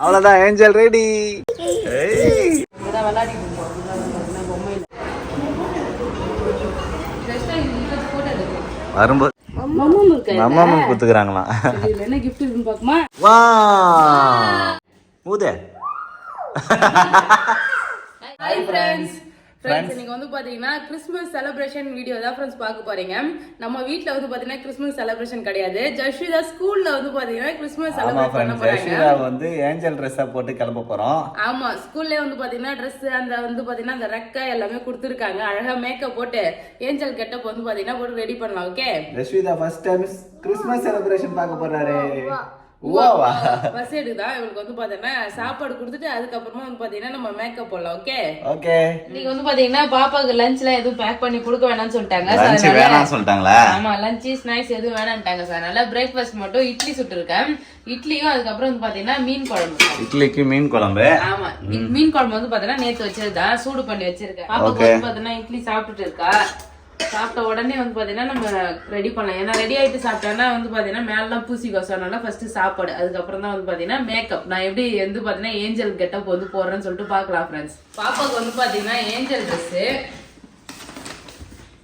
அவ்வளவுதான், angel ready. வரும்போது அம்மா குத்துக்கிறாங்களாம். என்ன கிஃப்ட் இருக்குன்னு பாக்குமா? வா ஊதே. Hi friends. இன்னைக்கு வந்து பாத்தீங்கன்னா கிறிஸ்மஸ் செலிப்ரேஷன் வீடியோ தான் ஃப்ரெண்ட்ஸ் பார்க்க போறீங்க. நம்ம வீட்ல வந்து பாத்தீங்கன்னா கிறிஸ்மஸ் செலிப்ரேஷன் கிடையாது. ஜஸ்விதா ஸ்கூல்ல வந்து பாத்தீங்கன்னா கிறிஸ்மஸ் செலிப்ரேட் பண்ண போறாங்க. ஜஸ்விதா வந்து ஏஞ்சல் Dress போட்டு கிளம்ப போறோம். ஆமா, ஸ்கூல்ல வந்து பாத்தீங்கன்னா Dress அந்த வந்து பாத்தீங்கன்னா அந்த ரெக்கை எல்லாமே கொடுத்துருக்காங்க. அழகா மேக்கப் போட்டு ஏஞ்சல் கெட்டப் வந்து பாத்தீங்கன்னா போட்டு ரெடி பண்ணலாம். Okay, Jasvitha first time Christmas celebration பார்க்க போறாரு. பஸ் எடுக்குதா இவளுக்கு வந்து பாத்தீங்கன்னா சாப்பாடு கொடுத்துட்டு அதுக்கப்புறமா வந்து பாத்தீங்கன்னா நம்ம மேக்கப் போடலாம். Okay okay. நீங்க வந்து பாத்தீங்கன்னா பாப்பாக்கு லஞ்ச்ல எதுவும் பேக் பண்ணி கொடுக்க வேணாம்னு சொல்லிட்டாங்க. லஞ்ச் வேணாம்னு சொல்லிட்டாங்களா? ஆமா, லஞ்ச் ஸ்நாக்ஸ் எதுவும் வேணாம்ட்டாங்க சார். அதனால பிரேக்ஃபாஸ்ட் மட்டும் இட்லி சுட்டு இருக்கேன். இட்லியும் அதுக்கப்புறம் வந்து பாத்தீங்கன்னா மீன் குழம்பு. இட்லிக்கு மீன் குழம்பு. ஆமா, மீன் குழம்பு வந்து பாத்தீங்கன்னா நேத்து வச்சதுதான், சூடு பண்ணி வச்சிருக்கேன். பாப்பாக்கு வந்து பாத்தீங்கன்னா இட்லி சாப்பிட்டுட்டு இருக்கா. சாப்பிட்ட உடனே வந்து பாத்தீங்கன்னா நம்ம ரெடி பண்ணலாம். ஏன்னா ரெடி ஆயிட்டு சாப்பிட்டோம்னா வந்து பாத்தீங்கன்னா மேலாம் பூசி கொசனால ஃபர்ஸ்ட் சாப்பாடு, அதுக்கப்புறம் தான் வந்து பாத்தீங்கன்னா மேக்கப். நான் எப்படி வந்து பாத்தீங்கன்னா ஏஞ்சல் கெட்டப் வந்து போடுறேன்னு சொல்லிட்டு பாக்கலாம் ஃப்ரெண்ட்ஸ். பாப்பாவுக்கு வந்து பாத்தீங்கன்னா ஏஞ்சல் Dress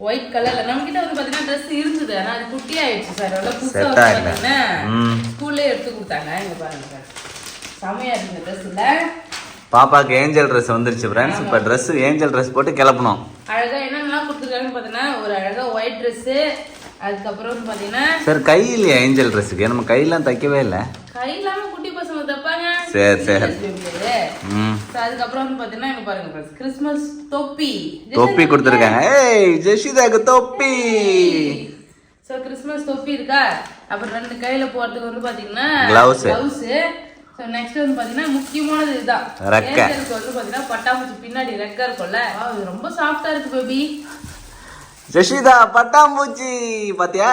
ஒயிட் கலர்ல நம்ம கிட்ட வந்து பாத்தீங்கன்னா Dress இருந்தது, ஆனா அது குட்டி ஆயிடுச்சு சார். அதனால புதுசா வந்து பாத்தீங்கன்னா ஸ்கூல்லே எடுத்து கொடுத்தாங்க. இங்க பாருங்க சார், செமையா இருக்கு Dress இல்ல. பாப்பாக்கு ஏஞ்சல் Dress வந்துருச்சு ஃப்ரெண்ட்ஸ். இப்ப Dress ஏஞ்சல் Dress போட்டு கிளப்பணும். அழகா என்னென்னலாம் கொடுத்துருக்காங்கன்னு பாத்தீங்கன்னா ஒரு அழகா ஒயிட் Dress, அதுக்கப்புறம் வந்து பாத்தீங்கன்னா சார் கை இல்லையா ஏஞ்சல் Dressக்கு? நம்ம கையெல்லாம் தைக்கவே இல்ல. கை இல்லாம குட்டி பசங்க தைப்பாங்க. சரி சரி. அதுக்கப்புறம் வந்து பாத்தீங்கன்னா இங்க பாருங்க கிறிஸ்மஸ் தொப்பி கொடுத்துருக்காங்க. ஏய் ஜெஷிதாக்கு தொப்பி. சோ கிறிஸ்மஸ் தொப்பி இருக்கா. அப்புறம் ரெண்டு கையில போறதுக்கு வந்து பாத்தீங்கன்னா கிளவுஸ். சோ நெக்ஸ்ட் வந்து பாத்தீங்கன்னா முக்கியமானது இதுதான், ரெக்கை. ஏஞ்சலுக்கு வந்து பாத்தீங்கன்னா பட்டாம்பூச்சி பின்னாடி ரெக்கை இருக்கும்ல, இது ரொம்ப சாஃப்ட்டா இருக்கு பேபி. ஜெஷிதா பட்டாம்பூச்சி பாத்தியா?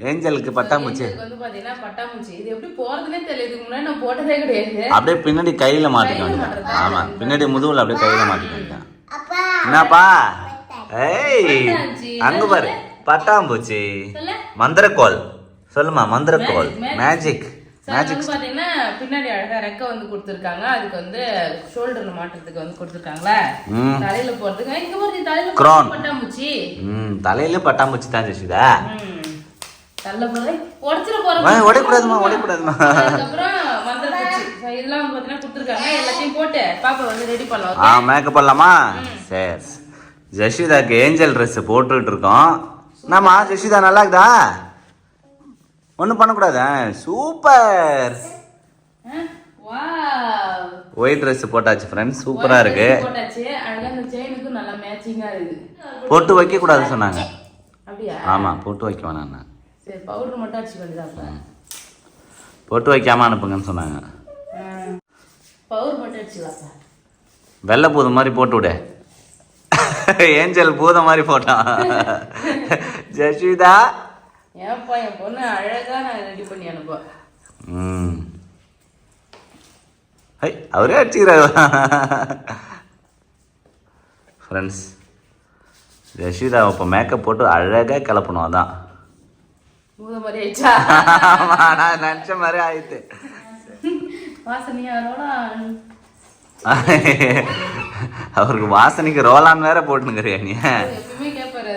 ஏஞ்சலுக்கு பட்டாம்பூச்சி வந்து பாத்தீங்கன்னா பட்டாம்பூச்சி. இது எப்படி போறதுனே தெரியல, இதுக்கு முன்னாடி நான் போட்டதே கிடையாது. அப்படியே பின்னாடி கையில மாட்டிக்கிட்டேன். ஆமா, பின்னாடி முதுகுல அப்படியே கையில மாட்டிக்கிட்டேன். என்னப்பா? ஏய் அங்க பாரு, பட்டாம்பூச்சி. மந்திரக்கோல் சொல்லுமா, மந்திரக்கோல். மேஜிக் வந்து பாத்தீங்கன்னா பின்னாடி அழகா ரெக்கை வந்து கொடுத்துருக்காங்க. அதுக்கு வந்து ஷோல்டர்ல மாட்டுறதுக்கு வந்து கொடுத்துருக்காங்களா, தலையில போறதுக்கு. இங்க பாருங்க தலையில பட்டாம்பூச்சி. தலையில பட்டாம்பூச்சி தான் ஜெஷிதா. தள்ள போறே உடைச்சிர போறோம். உடைக்கூடாதுமா, உடைக்கூடாதுமா. அதுக்கப்புறம் மந்திரப்பூச்சி இதெல்லாம் வந்து பாத்தீங்கன்னா கொடுத்துருக்காங்க. எல்லாத்தையும் போட்டு பாப்பா வந்து ரெடி பண்ணலாம். மேக்கப் பண்ணலாமா? சரி. ஜெஷிதாக்கு ஏஞ்சல் Dress போட்டுட்டு இருக்கோம். என்னம்மா ஜெஷிதா நல்லா இருக்குதா? ஒன்றும் பண்ணக்கூடாதா? சூப்பர். ஒயிட் Dress போட்டாச்சு ஃப்ரெண்ட்ஸ், சூப்பரா இருக்கு. போட்டாச்சு. அழகா இந்த செயினுக்கு நல்லா மேட்சிங்கா இருக்கு. போட்டு வைக்க கூடாது சொன்னாங்க. அப்படியே? ஆமா, போட்டு வைக்க வேணாம். சரி, பவுடர் மட்டும் அடிச்சு பண்ணிடாப்பா. போட்டு வைக்காம அனுப்புங்கன்னு சொன்னாங்க. பவுடர் மட்டும் அடிச்சுலாப்பா. வெள்ளை பூதம் மாதிரி போட்டு விடு. ஏஞ்சல் பூதம் மாதிரி போட்டான். ஜெஷிதா ஏன்ப்பா என் பொண்ணு அழகா நான் ரெடி பண்ணி அனுப்பேன். அவரே அடிச்சுக்கிறாரு ஃப்ரெண்ட்ஸ். ஜெஷிதா இப்போ மேக்கப் போட்டு அழகா கிளப்பணும். அதான் நான் நினைச்ச மாதிரி ஆயிட்டு. அவருக்கு வாசனைக்கு ரோலான் வேற போட்டுனுக்கிறியா நீ? எப்பவுமே கேட்பாரு.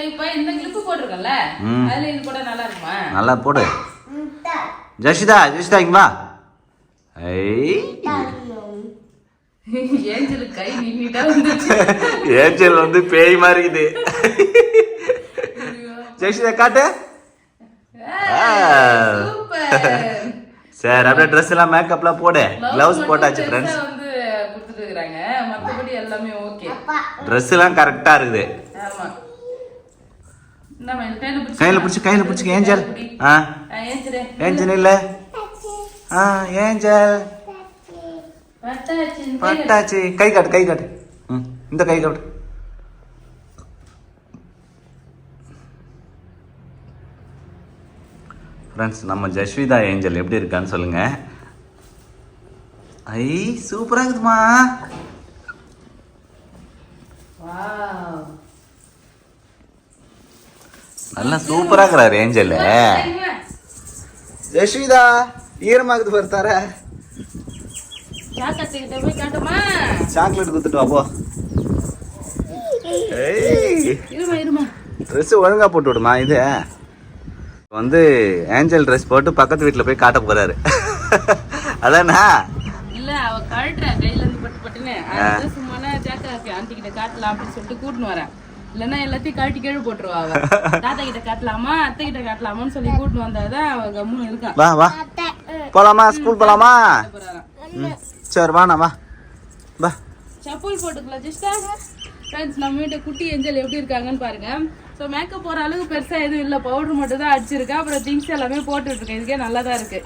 இப்போ இந்த கிளிப் போட்டுருக்கல, அதுல இது கூட நல்லா இருக்குமா? நல்லா போடு. ஜெஷிதா இங்க வா. ஏஞ்சல் கை நீட்டா வந்துச்சு. ஏஞ்சல் வந்து பேய் மாதிரி இருக்குது. ஜெஷிதா காட்டு. சரி, அப்படியே ட்ரெஸ் எல்லாம் மேக்கப்லாம் போடு. கிளவுஸ் போட்டாச்சு ஃப்ரெண்ட்ஸ். வந்து கொடுத்துட்டு இருக்காங்க, மத்தபடி எல்லாமே ஓகே. ட்ரெஸ் எல்லாம் கரெக்டா இருக்குது. ஆமா, கையில பிடிச்சு ஏஞ்சல். ஏஞ்சல் இல்ல, ஏஞ்சல் பட்டாச்சு. கை காட்டு. இந்த கை காட்டு. ஃப்ரெண்ட்ஸ், நம்ம ஜஸ்விதா ஏஞ்சல் எப்படி இருக்கான்னு சொல்லுங்க. சூப்பரா இருக்குதுமா. நல்லா சூப்பரா இருக்கிறாரு ஏஞ்சல். ஜஸ்விதா ஈரமாகுது பாரு தர. சாக்கத்துக்கிட்ட போய் காட்டுமா? சாக்லேட் குத்துட்டு வா போ. ஏய் இருமா ட்ரெஸ் ஒழுங்கா போட்டு விடுமா. இது வந்து ஏஞ்சல் ட்ரெஸ் போட்டு பக்கத்து வீட்டில் போய் காட்ட போறாரு. அதானா? இல்ல அவ கழட்டுறா கையில இருந்து பட்டுன்னு. அதான் சும்மா ஜாக்கா ஆண்டி கிட்ட காட்டலாம் அப்படின்னு சொல்லிட்டு கூட்டின்னு வரேன். இல்லைன்னா எல்லாத்தையும் கழட்டி கீழே போட்டுருவா அவ. தாத்தா கிட்ட காட்டலாமா அத்தை கிட்ட காட்டலாமான்னு சொல்லி கூட்டின்னு வந்தாதான் அவ கம்முன்னு இருக்கான். வா வா போலாமா? ஸ்கூல் போலாமா? சரி வாண்ணா வா வா. செப்பல் போட்டுக்கலாம் ஜஸ்டா. ஃப்ரெண்ட்ஸ் நம்ம வீட்டு குட்டி ஏஞ்சல் எப்படி இருக்காங்கன்னு பாருங்க. ஸோ மேக்கப் போகிற அளவுக்கு பெருசாக எதுவும் இல்லை, பவுடர் மட்டும் தான் அடிச்சிருக்கேன். அப்புறம் திங்ஸ் எல்லாமே போட்டுட்ருக்கேன். இதுக்கே நல்லா தான் இருக்கு.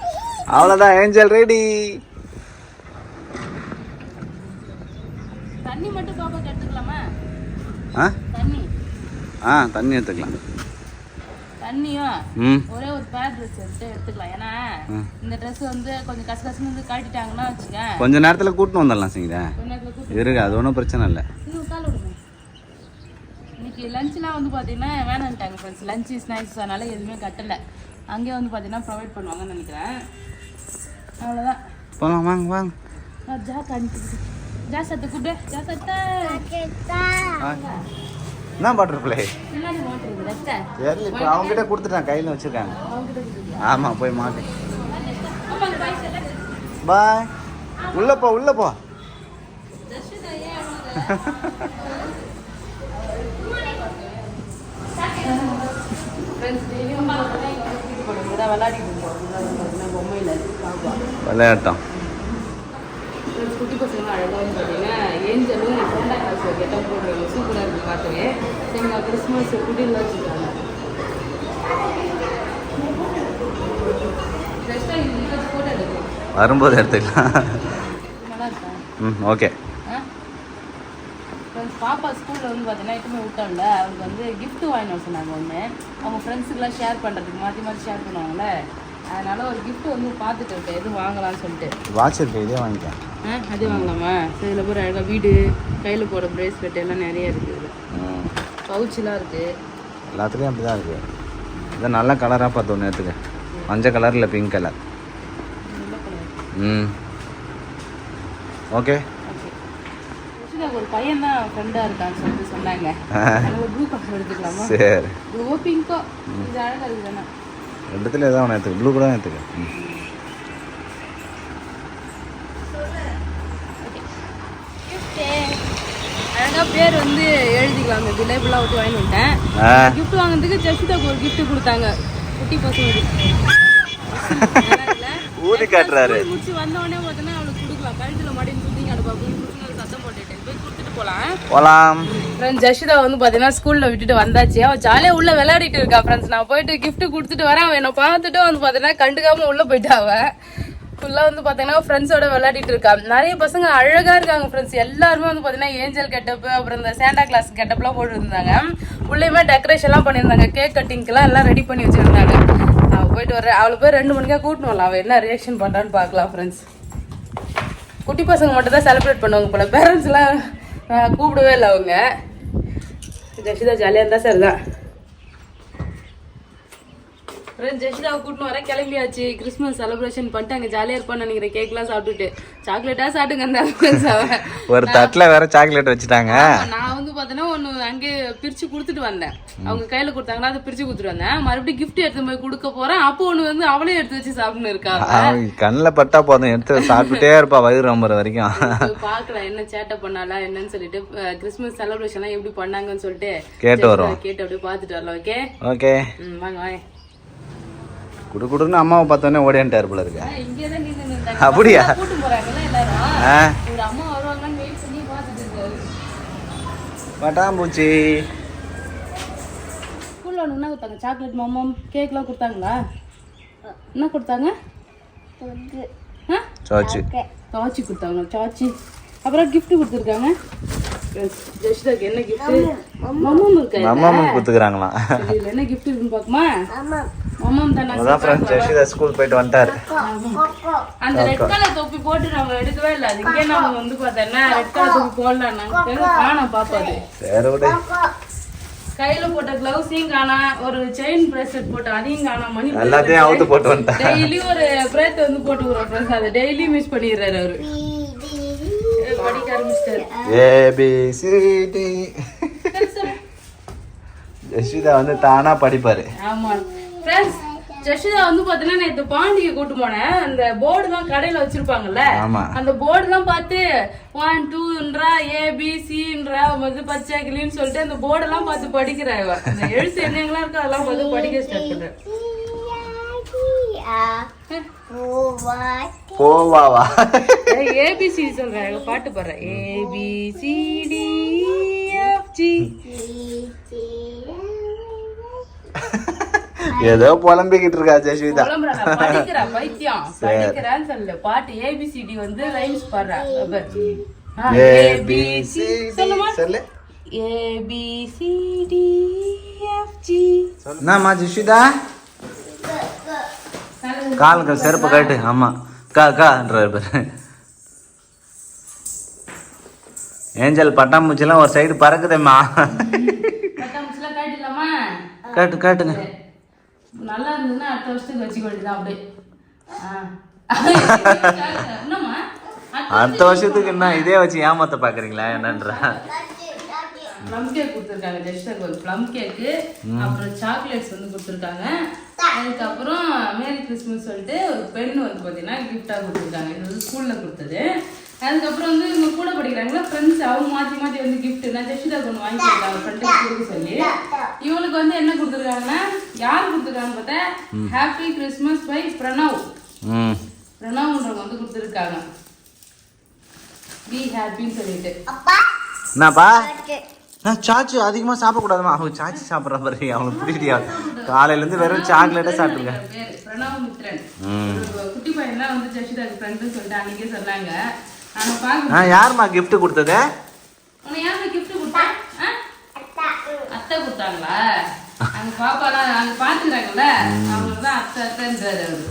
அவ்வளோதான் ஏஞ்சல் ரெடி. தண்ணி மட்டும் பாப்பாக்கு எடுத்துக்கலாமா? தண்ணி தண்ணி எடுத்துக்கலாம். தண்ணியும் ஒரே ஒரு பேர் ட்ரெஸ் எடுத்துக்கலாம். ஏன்னா இந்த ட்ரெஸ் வந்து கொஞ்சம் கசகசன்னு வந்து காட்டிட்டாங்கன்னா வச்சுக்க கொஞ்ச நேரத்தில் கூட்டின்னு வந்துடலாம். சரிங்க இருக்கு, அது ஒன்றும் பிரச்சனை இல்லை. இன்னைக்கு லஞ்ச்லாம் வந்து பார்த்தீங்கன்னா வேணான்ட்டாங்க ஃப்ரெண்ட்ஸ். லஞ்சு ஸ்நாக்ஸ் அதனால எதுவுமே கட்டலை. அங்கேயே வந்து பார்த்தீங்கன்னா ப்ரொவைட் பண்ணுவாங்கன்னு நினைக்கிறேன். அவ்வளோதான். போகலாம் வாங்க வாங்க. ஜாசத்தை கூப்பிடு. ஜாசத்தை என்ன பட்டர்ஃப்ளை தெரியல. இப்போ அவங்ககிட்ட கொடுத்துட்டான், கையில் வச்சுருக்காங்க. ஆமாம் போய் மாட்டேன். பாய். உள்ள போ உள்ள போ. விளையாட்டம். குட்டி பசங்க அழகாக வந்து பார்த்தீங்கன்னா ஏஞ்சலும் ஃப்ரெண்டாக கிளாஸ் கெட்டம் போடுறாங்க. சூப்பராக இருக்குது பார்க்கவே. எங்கள் கிறிஸ்மஸ் குட்டிலாம் வச்சுருக்காங்க. ஃபோட்டோ எடுக்கும் வரும்போது எடுத்துக்கலாம். நல்லா இருக்கா? ஓகே. ஃப்ரெண்ட்ஸ் பாப்பா ஸ்கூலில் வந்து பார்த்தீங்கன்னா எப்பவுமே விட்டாங்கல்ல, அவங்களுக்கு வந்து கிஃப்ட்டு வாங்கிட்டு வர சொன்னாங்க. ஒன்று அவங்க ஃப்ரெண்ட்ஸுக்கெலாம் ஷேர் பண்ணுறதுக்கு மாற்றி மாற்றி ஷேர் பண்ணுவாங்கள்ல, அதனால ஒரு கிஃப்ட் வந்து பார்த்துட்டு இருக்கேன் எது வாங்கலாம்னு சொல்லிட்டு. வாட்ச் இருக்கு, இதே வாங்கிக்கலாம். அதே வாங்கலாமா? சரி இதில் போகிற அழகாக வீடு கையில் போட ப்ரேஸ்லெட் எல்லாம் நிறைய இருக்குது. பவுச்செலாம் இருக்குது. எல்லாத்துலேயும் அப்படி தான் இருக்குது. இதை நல்ல கலராக பார்த்து ஒன்று எடுத்துக்க. மஞ்சள் கலர் இல்லை பிங்க் கலர். ஓகே. ஒரு பையன் தான் ஃப்ரெண்டாக இருக்கான்னு சொல்லிட்டு சொன்னாங்க. ப்ளூ கலர் எடுத்துக்கலாமா? சரி. ப்ளூவோ பிங்கோ இது அழகாக இருக்குதுண்ணா. ரெண்டுத்துல ஏதாவது ஒன்று எடுத்துக்க. ப்ளூ கூட எடுத்துக்க. அழகாக பேர் வந்து எழுதிக்கலாம். அந்த லேபிளாக விட்டு வாங்கி விட்டேன். கிஃப்ட் வாங்கினதுக்கு ஜெசிதாக்கு ஒரு கிஃப்ட் கொடுத்தாங்க. குட்டி பசங்களுக்கு ஊதி காட்டுறாரு. முடிச்சு வந்தோடனே பார்த்தோன்னா அவளுக்கு கொடுக்கலாம். கழுத்தில் மாட்டின்னு சுற்றிங்க அடுப்பாப்புன்னு சத்தம் போட்டுட்டேன். போய் கொடுத்துட்டு போகலாம். ஃப்ரெண்ட்ஸ் ஜெசிதா வந்து பார்த்தீங்கன்னா ஸ்கூலில் விட்டுட்டு வந்தாச்சு. அவள் ஜாலியாக உள்ளே விளையாடிட்டு இருக்கா. ஃப்ரெண்ட்ஸ் நான் போயிட்டு கிஃப்ட் கொடுத்துட்டு வரேன். அவன் என்னை பார்த்துட்டு வந்து பார்த்தீங்கன்னா கண்டுக்காமல் உள்ளே போயிட்டா. அவள் ஃபுல்லாக வந்து பார்த்தீங்கன்னா ஃப்ரெண்ட்ஸோட விளையாடிட்டு இருக்கா. நிறைய பசங்க அழகாக இருக்காங்க ஃப்ரெண்ட்ஸ். எல்லாருமே வந்து பார்த்தீங்கன்னா ஏஞ்சல் கெட்டப்பு அப்புறம் இந்த சாண்டா கிளாஸ் கெட்டப்லாம் போட்டுருந்தாங்க. உள்ளேயுமே டெக்கரேஷன்லாம் பண்ணியிருந்தாங்க. கேக் கட்டிங்க்கெலாம் எல்லாம் ரெடி பண்ணி வச்சுருந்தாங்க. அவள் போயிட்டு வரேன். அவளை போய் 2 மணிக்காக கூட்டின்னு வரலாம். அவள் என்ன ரியாக்ஷன் பண்ணுறான்னு பார்க்கலாம் ஃப்ரெண்ட்ஸ். குட்டி பசங்க மட்டும் தான் செலிப்ரேட் பண்ணுவாங்க போல. பேரண்ட்ஸ்லாம் கூப்பிடவே இல்லை அவங்க. ஜெசிதா ஜாலியாக இருந்தால் சரி தான். ஃப்ரெண்ட்ஸ் ஜெசிதாவை கூட்டின்னு வர கிளம்பியாச்சு. கிறிஸ்மஸ் செலிப்ரேஷன் பண்ணிட்டு அங்கே ஜாலியாக இருப்பான்னு நினைக்கிறேன். கேக்லாம் சாப்பிட்டுட்டு சாக்லேட்டாக சாப்பிட்டுங்க அந்த ஒரு தட்டில் வேற சாக்லேட் வச்சுட்டாங்க. நான் வந்து பார்த்தோன்னா ஒன்று அங்கே பிரித்து கொடுத்துட்டு வந்தேன். அவங்க கையில் கொடுத்தாங்கன்னா அதை பிரித்து கொடுத்துட்டு வந்தேன். மறுபடியும் கிஃப்ட் எடுத்து போய் கொடுக்க போகிறேன். அப்போ ஒன்று வந்து அவளே எடுத்து வச்சு சாப்பிட்டுன்னு இருக்கா. கண்ணில் பட்டா போதும் எடுத்து சாப்பிட்டுட்டே இருப்பா வயிறு ரொம்ப வரைக்கும். பார்க்கலாம் என்ன சேட்டை பண்ணாலா என்னன்னு சொல்லிட்டு. கிறிஸ்மஸ் செலிப்ரேஷன்லாம் எப்படி பண்ணாங்கன்னு சொல்லிட்டு கேட்டு வரோம். கேட்டு அப்படியே பார்த்துட்டு வரலாம். ஓகே ஓகே வாங்க வாங்க. குடுக்குடுன்னு அம்மாவை பார்த்தோன்னே ஓடியான்ட்டார் போல இருக்கு. இங்கேதான் நின்று அப்படியா? கூட்டும் போறாங்கல்ல எல்லாரும். ஒரு அம்மா வருவாங்கன்னு வெயிட் பண்ணி பார்த்துட்டு இருக்காரு. பட்டாம்பூச்சி ஸ்கூல்ல என்ன கொடுத்தாங்க? சாக்லேட் மோமம் கேக்லாம் கொடுத்தாங்களா? என்ன கொடுத்தாங்க? சாச்சி சாச்சி கொடுத்தாங்க. சாச்சி அப்புறம் கிஃப்ட் கொடுத்துருக்காங்க. ஜெசிதாக்கு என்ன கிஃப்ட்? மம்மம் இருக்கா? மம்மம் கொடுத்துக்கிறாங்களாம். இதுல என்ன கிஃப்ட் இருக்குன்னு பாக்குமா? மம்மம் தான. அதான் ஃப்ரெண்ட்ஸ் ஜெசிதா ஸ்கூல் போயிட்டு வந்துட்டார். அந்த ரெட் கலர் தொப்பி போட்டு நாங்க எடுக்கவே இல்லை. அது இங்கே நாங்க வந்து பார்த்தோன்னா ரெட் கலர் தொப்பி போடலாம். நாங்க காணோம் பாப்பாது. சரி விடு. கையில போட்ட கிளவுஸையும் காணா. ஒரு செயின் பிரேஸ்லெட் போட்டு அதையும் காணா. மணி எல்லாத்தையும் அவுத்து போட்டு வந்துட்டேன். டெய்லி ஒரு பிரேத் வந்து போட்டுக்கிறோம் ஃப்ரெண்ட்ஸ். அதை டெய்லி மிஸ் பண்ணிடுறாரு அவரு. படிக்க ஆரம்பிச்சிட்டாரு. ABCD. ஜெஷிதா வந்து தானா படிப்பாரு. ஆமா ஃப்ரெண்ட்ஸ், ஜெஷிதா வந்து பாத்தீங்கன்னா நேத்து பாண்டிக்கு கூட்டு போனேன். அந்த போர்டு தான் கடையில வச்சிருப்பாங்கல்ல, அந்த போர்டு தான் பார்த்து 1 2ன்றா ABCன்றா வந்து பச்சை கிளின்னு சொல்லிட்டு அந்த போர்டு எல்லாம் பார்த்து படிக்கிறா. இவ அந்த எழுத்து என்னங்களா இருக்கோ அதெல்லாம் பார்த்து படிக்க ஸ்டார்ட் பண்றேன். போவாவா ABCD சொல்றேன், பாட்டு பாடுறேன். ABCDFG. ஏதோ புலம்பிக்கிட்டு இருக்கா ஜெஷிதா. படிக்கிறா பைத்தியம், படிக்கிறான்னு சொல்லு. பாட்டு ABCD வந்து ரைம்ஸ் பாடுறா. சொல்லு ABCDFG. என்னம்மா ஜெஷிதா? காலுக்கு செருப்பு கட்டு. ஆமா கான்றாரு. ஏஞ்சல் பட்டாம்பூச்சிலாம் ஒரு சைடு பறக்குதேம்மா. பட்டாம்பூச்சிலாம் காட்டிடலாமா? காட்டுங்க. நல்லா இருந்ததுன்னா அடுத்த வருஷத்துக்கு வச்சுக்க வேண்டியதான் அப்படியே. அடுத்த வருஷத்துக்கு என்ன இதே வச்சு ஏமாத்த பாக்குறீங்களா என்னன்றா? ப்ளம் கேக் கொடுத்துருக்காங்க ஜெஸ்டருக்கு, ஒரு ப்ளம் கேக்கு, அப்புறம் சாக்லேட்ஸ் வந்து கொடுத்துருக்காங்க. அதுக்கப்புறம் மேரி கிறிஸ்மஸ் சொல்லிட்டு ஒரு பென் வந்து பார்த்தீங்கன்னா கிஃப்டாக கொடுத்துருக்காங்க. இது வந்து ஸ்கூலில் கொடுத்தது. அதுக்கப்புறம் வந்து இவங்க கூட படிக்கிறாங்களா ஃப்ரெண்ட்ஸ், அவங்க மாற்றி மாற்றி வந்து கிஃப்ட் நான் ஜெஷிதாக்கு ஒன்று வாங்கி கொடுத்தாங்க ஃப்ரெண்டுக்கு கொடுக்க சொல்லி. இவளுக்கு வந்து என்ன கொடுத்துருக்காங்கன்னா, யார் கொடுத்துருக்காங்கன்னு பார்த்தா ஹாப்பி கிறிஸ்மஸ் பை பிரணவ். பிரணவ்ன்றவங்க வந்து கொடுத்துருக்காங்க. பி ஹாப்பின்னு சொல்லிட்டு. என்னப்பா நான் சாச்சு அதிகமா சாப்பிடக்கூடாதுமா. அவங்க சாச்சி சாப்பிட்ற பாரு, அவங்களுக்கு பிடிக்கியா? காலையில இருந்து வெறும் சாக்லேட்டே சாப்பிட்டுருக்கேன். பிரணவ் மித்ரன் குட்டி பையன்லாம் வந்து ஜெஷிதாக்கு ஃப்ரெண்டுன்னு சொல்லிட்டு அன்னைக்கே சொன்னாங்க. யாருமா கிஃப்ட் கொடுத்தது? அத்தை கொடுத்தாங்களா? அங்க பாப்பாலாம் அங்க பாத்துக்கிறாங்கல்ல, அவங்கதான் அத்தை அத்தைன்றாரு அவரு.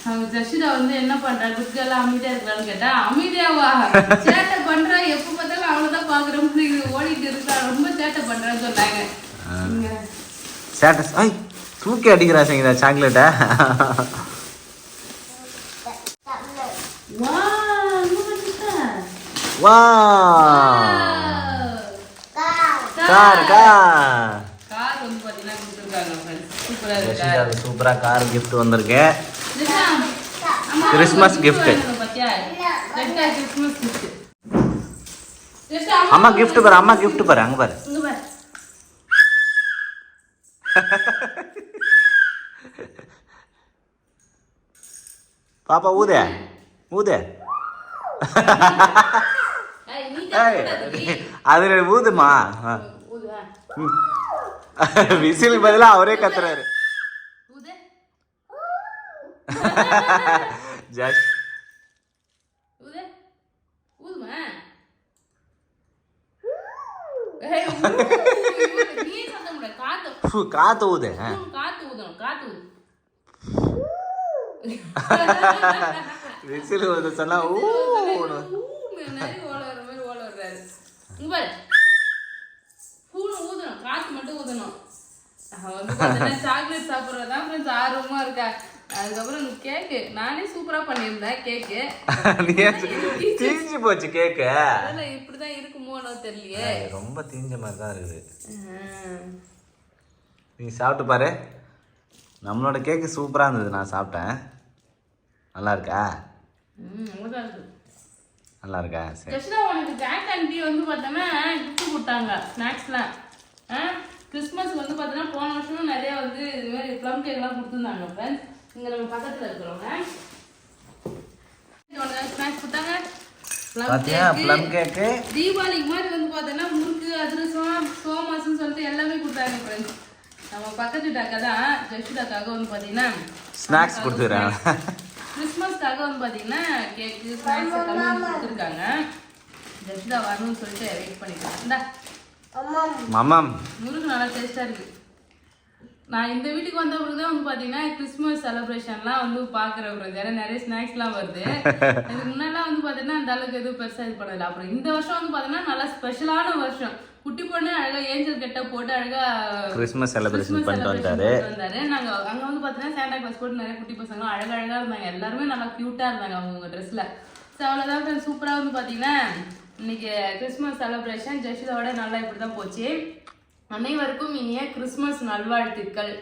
அவங்க ஜெஷிதா வந்து என்ன பண்றா, குட்டி எல்லாம் அமைதியா இருக்கலான்னு கேட்டா, அமைதியாவா சேட்டை பண்றா, எப்ப பார்த்தாலும் அவளதான் பாக்குறோம் ஓடிட்டு இருக்கா, ரொம்ப சேட்டை பண்றான்னு சொன்னாங்க. தூக்கி அடிக்கிறா சங்கீதா சாக்லேட்ட. சூப்பரா கார் கிஃப்ட் வந்திருக்கு. Christmas gift. அம்மா கிஃப்ட் பாரு, அம்மா கிஃப்ட் பாரு, அங்க பாரு. பாப்பா ஊதே ஊதே. அது ஊதுமா? விசில் பதிலா அவரே கத்துறாரு. காத்து ஊது. விசில் ஊத சொன்னா காத்து மட்டும் ஊதணும். சாக்லேட் சாப்பிட்றதா ஆர்வமா இருக்கா. அதுக்கப்புறம் கேக்கு நானே சூப்பரா பண்ணியிருந்தேன். கேக்கு தீஞ்சு போச்சு. கேக்கு இப்படிதான் இருக்குமோனோ தெரியலையே, ரொம்ப தீஞ்ச மாதிரி தான் இருக்குது. நீ சாப்பிட்டு பாரு. நம்மளோட கேக்கு சூப்பரா இருந்தது, நான் சாப்பிட்டேன். நல்லா இருக்கா? நல்லா இருக்கா? சரி. உனக்கு ஜாக் அண்ட் டீ வந்து பார்த்தோன்னா கிஃப்ட் கொடுத்தாங்க ஸ்நாக்ஸ்லாம். கிறிஸ்மஸ்க்கு வந்து பார்த்தோன்னா போன வருஷமும் நிறைய வந்து இது மாதிரி ப்ளம் கேக்லாம் கொடுத்துருந்தாங்க ஃப்ரெண்ட்ஸ். இங்கே நம்ம பக்கத்தில் இருக்கிறவங்க ஸ்நாக்ஸ் கொடுத்தாங்க. ப்ளம் கேக்கு தீபாவளிக்கு மாதிரி வந்து பார்த்தோன்னா முறுக்கு, அதிரசம், சோமாசுன்னு சொல்லிட்டு எல்லாமே கொடுத்தாங்க ஃப்ரெண்ட்ஸ். நம்ம பக்கத்து வீட்டாக்கா தான் ஜெஷிதாக்காக வந்து பார்த்தீங்கன்னா ஸ்நாக்ஸ் கொடுத்துருக்காங்க. கிறிஸ்மஸ்க்காக வந்து பார்த்தீங்கன்னா கேக்கு, ஸ்நாக்ஸ் எல்லாமே வந்து கொடுத்துருக்காங்க. ஜெஷிதா வரணும்னு சொல்லிட்டு வெயிட் பண்ணிக்கலாம். இந்தா மாமாம் முறுக்கு நல்லா டேஸ்ட்டாக இருக்குது. நான் இந்த வீட்டுக்கு வந்த பிறகு தான் வந்து பார்த்தீங்கன்னா கிறிஸ்மஸ் செலிப்ரேஷன்லாம் வந்து பார்க்குறேன். ஏன்னா நிறைய ஸ்நாக்ஸ்லாம் வருது. இதுக்கு முன்னாடிலாம் வந்து பார்த்தீங்கன்னா அந்த அளவுக்கு எதுவும் பெருசாக இது பண்ணதில்லை. அப்புறம் இந்த வருஷம் வந்து பார்த்தீங்கன்னா நல்லா ஸ்பெஷலான வருஷம். குட்டி பொண்ணு அழகா ஏஞ்சல் கெட்ட போட்டு அழகா கிறிஸ்மஸ் செலிப்ரேஷன் பண்ணிட்டு வந்தாரு. நாங்க அங்க வந்து பாத்தீங்கன்னா சாண்டா கிளாஸ் போட்டு நிறைய குட்டி பசங்களும் அழகா இருந்தாங்க. எல்லாருமே நல்லா கியூட்டா இருந்தாங்க அவங்க ட்ரெஸ்ல. ஸோ அவ்வளோதான் ஃப்ரெண்ட்ஸ், சூப்பராக வந்து பார்த்தீங்கன்னா இன்னைக்கு கிறிஸ்மஸ் செலிப்ரேஷன் ஜெஷிதாவோட நல்லா இப்படி தான் போச்சு. அனைவருக்கும் இனிய கிறிஸ்மஸ் நல்வாழ்த்துக்கள்.